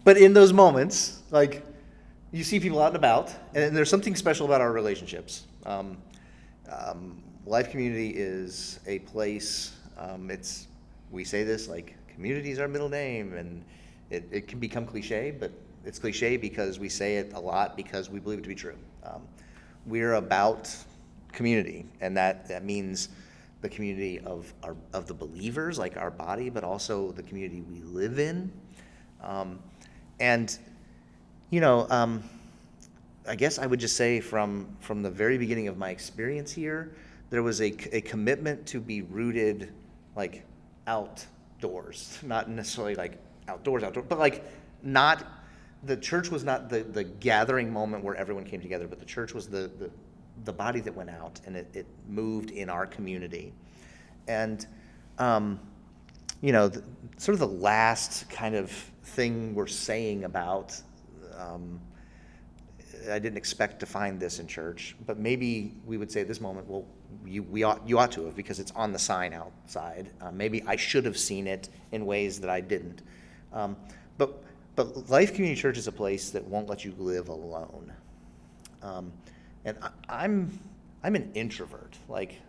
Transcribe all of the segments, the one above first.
But in those moments, like, you see people out and about, and there's something special about our relationships. Life Community is a place, we say this, like, community is our middle name, and it can become cliche, but it's cliche because we say it a lot because we believe it to be true. We're about community, and that means the community of the believers, like our body, but also the community we live in. And I guess I would just say from the very beginning of my experience here, there was a commitment to be rooted, like, outdoors, not necessarily like outdoors, but like, not, the church was not the gathering moment where everyone came together, but the church was the body that went out, and it moved in our community. And sort of the last kind of thing we're saying about, I didn't expect to find this in church, but maybe we would say at this moment, well, you ought to have, because it's on the sign outside. Maybe I should have seen it in ways that I didn't. But Life Community Church is a place that won't let you live alone. And I'm an introvert. Like,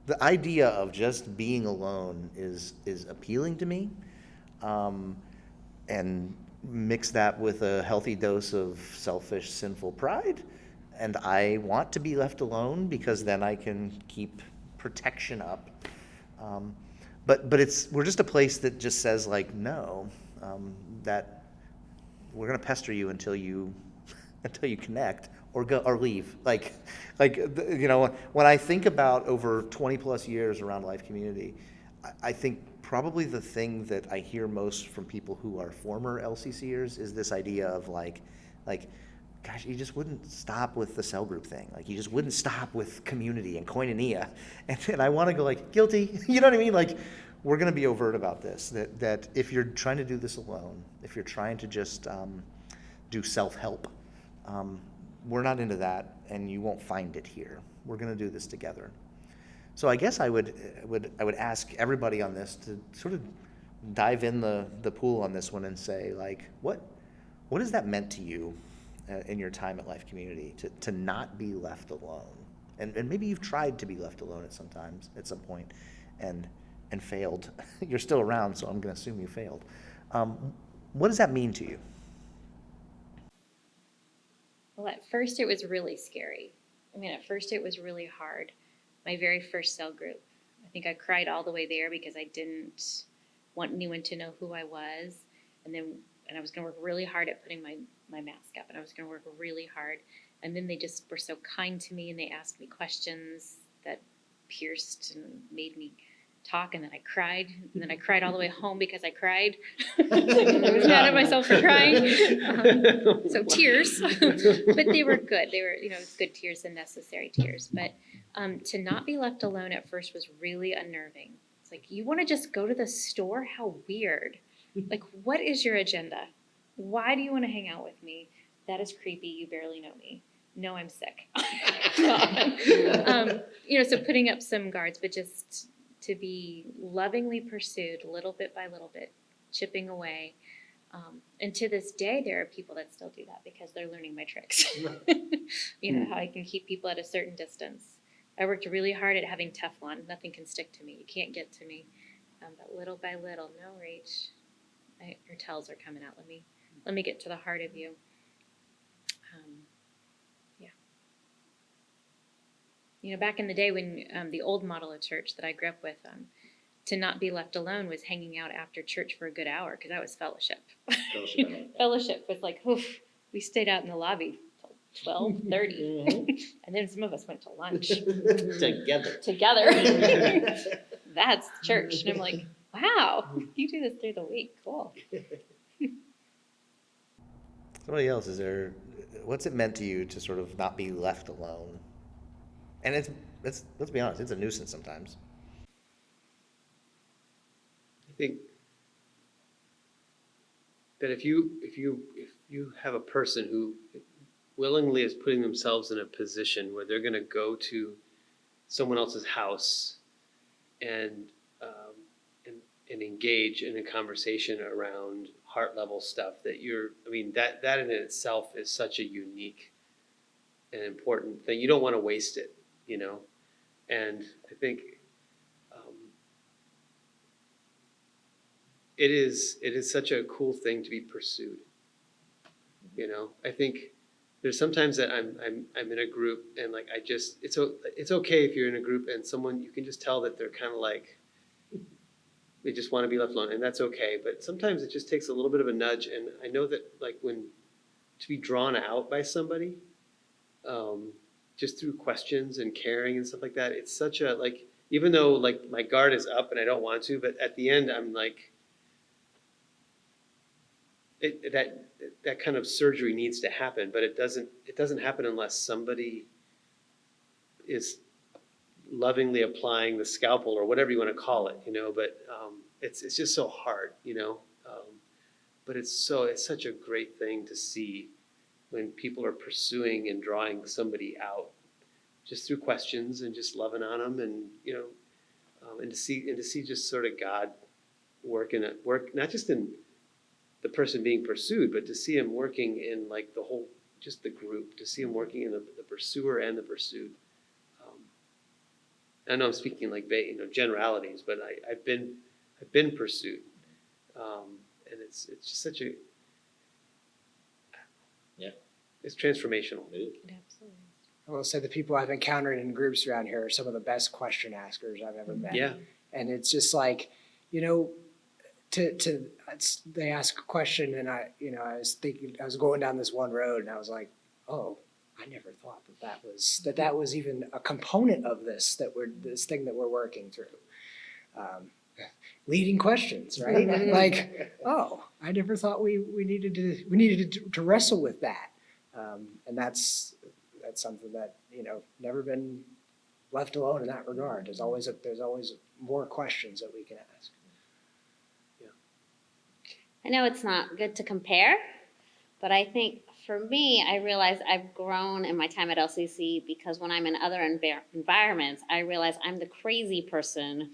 the idea of just being alone is appealing to me, and mix that with a healthy dose of selfish, sinful pride, and I want to be left alone because then I can keep protection up. But we're just a place that just says, like, no, that we're gonna pester you until you connect or go or leave. Like when I think about over 20 plus years around Life Community, I think probably the thing that I hear most from people who are former LCCers is this idea of like, gosh, you just wouldn't stop with the cell group thing. Like, you just wouldn't stop with community and koinonia. And I want to go, like, guilty. You know what I mean? Like, we're going to be overt about this, that if you're trying to do this alone, if you're trying to just do self-help, we're not into that, and you won't find it here. We're going to do this together. So I guess I would ask everybody on this to sort of dive in the pool on this one and say, like, what has that meant to you in your time at Life Community to not be left alone? And maybe you've tried to be left alone at some point, and failed. You're still around, so I'm going to assume you failed. What does that mean to you? Well, at first it was really scary. At first it was really hard. My very first cell group, I think I cried all the way there because I didn't want anyone to know who I was. And I was going to work really hard at putting my mask up, and I was going to work really hard. And then they just were so kind to me, and they asked me questions that pierced and made me talk, and then I cried, and then I cried all the way home because I cried. I was mad at myself for crying. So tears, but they were good. They were, good tears and necessary tears. But to not be left alone at first was really unnerving. It's like, you want to just go to the store? How weird. Like, what is your agenda? Why do you want to hang out with me? That is creepy. You barely know me. No, I'm sick. So putting up some guards, but just to be lovingly pursued little bit by little bit, chipping away. And to this day, there are people that still do that because they're learning my tricks. How I can keep people at a certain distance. I worked really hard at having Teflon. Nothing can stick to me. You can't get to me. But little by little, no, Rach, your tells are coming out. Let me get to the heart of you. Back in the day when the old model of church that I grew up with, to not be left alone was hanging out after church for a good hour, because that was fellowship. Fellowship was like, oof, we stayed out in the lobby till 12:30, and then some of us went to lunch together. That's church. And I'm like, wow, you do this through the week. Cool. Somebody else, what's it meant to you to sort of not be left alone? And it's let's be honest, it's a nuisance sometimes. I think that if you have a person who willingly is putting themselves in a position where they're going to go to someone else's house and engage in a conversation around heart level stuff that that in itself is such a unique and important thing. You don't want to waste it, and I think it is such a cool thing to be pursued. I think there's sometimes that I'm in a group and like it's okay if you're in a group and someone you can just tell that they're kind of like they just want to be left alone, and that's okay. But sometimes it just takes a little bit of a nudge, and I know that like when to be drawn out by somebody, just through questions and caring and stuff like that, it's such a like even though like my guard is up and I don't want to, but at the end I'm like. That kind of surgery needs to happen, but it doesn't happen unless somebody is lovingly applying the scalpel or whatever you want to call it, but it's just so hard, but it's such a great thing to see when people are pursuing and drawing somebody out just through questions and just loving on them and and to see just sort of God work not just in the person being pursued, but to see him working in like the whole, just the group, to see him working in the pursuer and the pursued. I know I'm speaking like generalities, but I've been pursued, and it's just such a it's transformational. It absolutely. I will say the people I've encountered in groups around here are some of the best question askers I've ever met. Yeah, and it's just like they ask a question and I was going down this one road and I was like, oh, I never thought that was even a component of this thing that we're working through. Leading questions, right? Like, oh, I never thought we needed to wrestle with that. And that's something that, never been left alone in that regard. There's always more questions that we can ask. I know it's not good to compare, but I think for me, I realize I've grown in my time at LCC because when I'm in other environments, I realize I'm the crazy person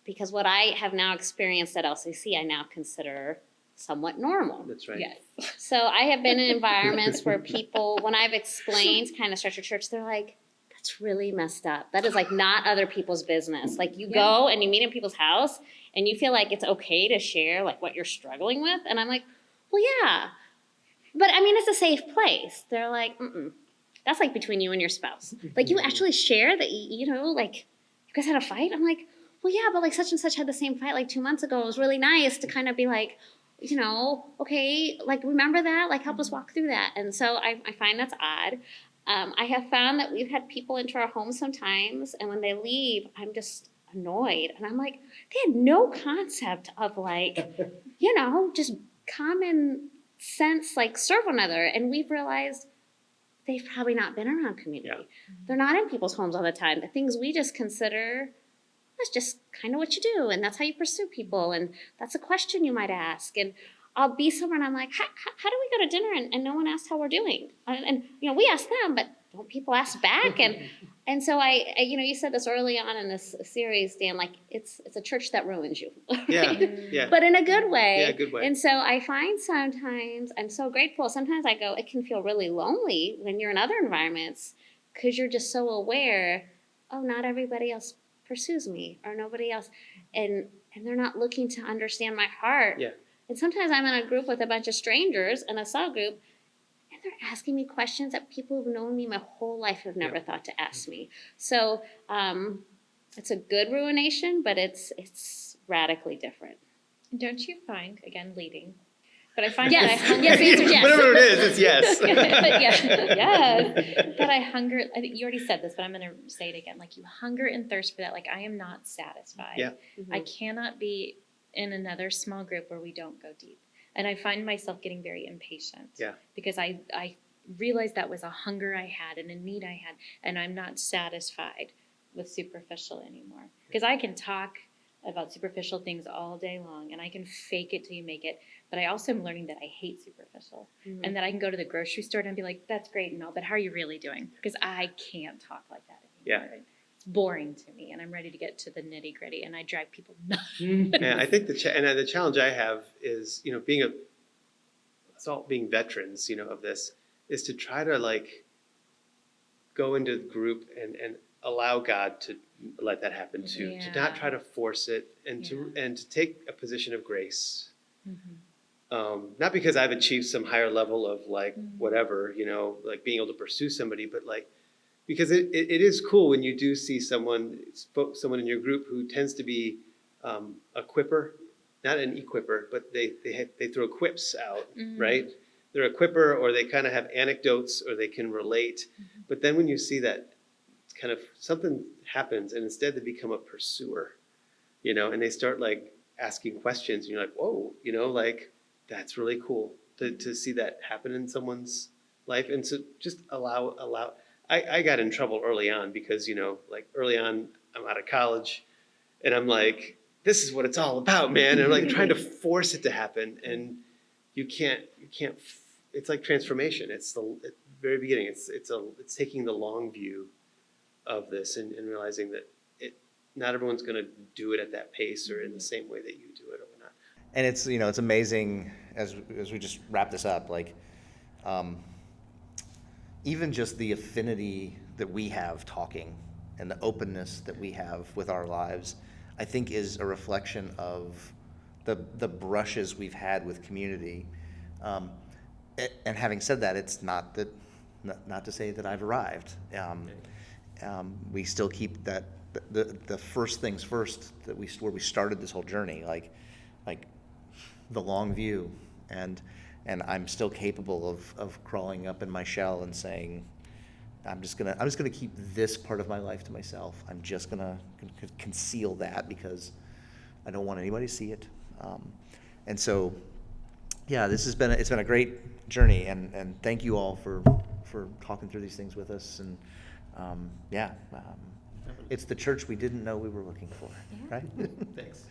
because what I have now experienced at LCC, I now consider somewhat normal. that's right. Yes. So I have been in environments where people, when I've explained kind of structured church, they're like, that's really messed up. That is like not other people's business. Like you go and you meet in people's house and you feel like it's okay to share like what you're struggling with. And I'm like, well, yeah, but I mean, it's a safe place. They're like, that's like between you and your spouse. Like you actually share that, like you guys had a fight. I'm like, well, yeah, but like such and such had the same fight like 2 months ago. It was really nice to kind of be like, okay, like remember that, like help us walk through that. And so I find that's odd. I have found that we've had people into our home sometimes, and when they leave, I'm just annoyed. And I'm like, they had no concept of like, just common sense, like serve one another. And we've realized they've probably not been around community. Yeah. They're not in people's homes all the time. The things we just consider, that's just kind of what you do. And that's how you pursue people. And that's a question you might ask. And I'll be somewhere and I'm like, how do we go to dinner and no one asked how we're doing? And we ask them, but don't people ask back? And so I you said this early on in this series, Dan, like it's a church that ruins you. Right? Yeah. But in a good way. Yeah, good way. And so I find sometimes, I'm so grateful, sometimes I go, it can feel really lonely when you're in other environments because you're just so aware, oh, not everybody else pursues me or nobody else. And they're not looking to understand my heart. Yeah. And sometimes I'm in a group with a bunch of strangers in a cell group, and they're asking me questions that people who've known me my whole life have never thought to ask me. So it's a good ruination, but it's radically different. Don't you find, again, leading, but I find Yes. that I hunger. Yes, the answer is yes. Whatever it is, it's yes. But yes, that I hunger. I think you already said this, but I'm going to say it again. Like you hunger and thirst for that. Like I am not satisfied. Yeah. I cannot be in another small group where we don't go deep. And I find myself getting very impatient. Yeah. Because I realized that was a hunger I had and a need I had, and I'm not satisfied with superficial anymore. Because I can talk about superficial things all day long, and I can fake it till you make it. But I also am learning that I hate superficial, and that I can go to the grocery store and be like, "That's great and all, but how are you really doing?" Because I can't talk like that anymore. Yeah. boring to me, and I'm ready to get to the nitty gritty, and I drive people nuts. And I think the challenge I have is, being being veterans, of this, is to try to like go into the group and allow God to let that happen too. To not try to force it, and to take a position of grace. Not because I've achieved some higher level of like whatever, like being able to pursue somebody, but like because it is cool when you do see someone in your group who tends to be a quipper, not an equipper, but they throw quips out, right? They're a quipper, or they kind of have anecdotes, or they can relate. But then when you see that kind of something happens, and instead they become a pursuer, and they start like asking questions, and you're like, whoa, like that's really cool to see that happen in someone's life. And so just allow. I got in trouble early on because, like early on, I'm out of college and I'm like, this is what it's all about, man. And I'm like trying to force it to happen. And you can't, it's like transformation. It's the very beginning. It's taking the long view of this and realizing that not everyone's going to do it at that pace or in the same way that you do it or not. And it's, it's amazing as we just wrap this up, like, even just the affinity that we have talking and the openness that we have with our lives, I think is a reflection of the brushes we've had with community. And having said that, it's not to say that I've arrived. We still keep that the first things first where we started this whole journey, like the long view, and I'm still capable of crawling up in my shell and saying, I'm just gonna keep this part of my life to myself. I'm just gonna conceal that because I don't want anybody to see it. And so, yeah, it's been a great journey, and thank you all for talking through these things with us. And it's the church we didn't know we were looking for, right? Thanks.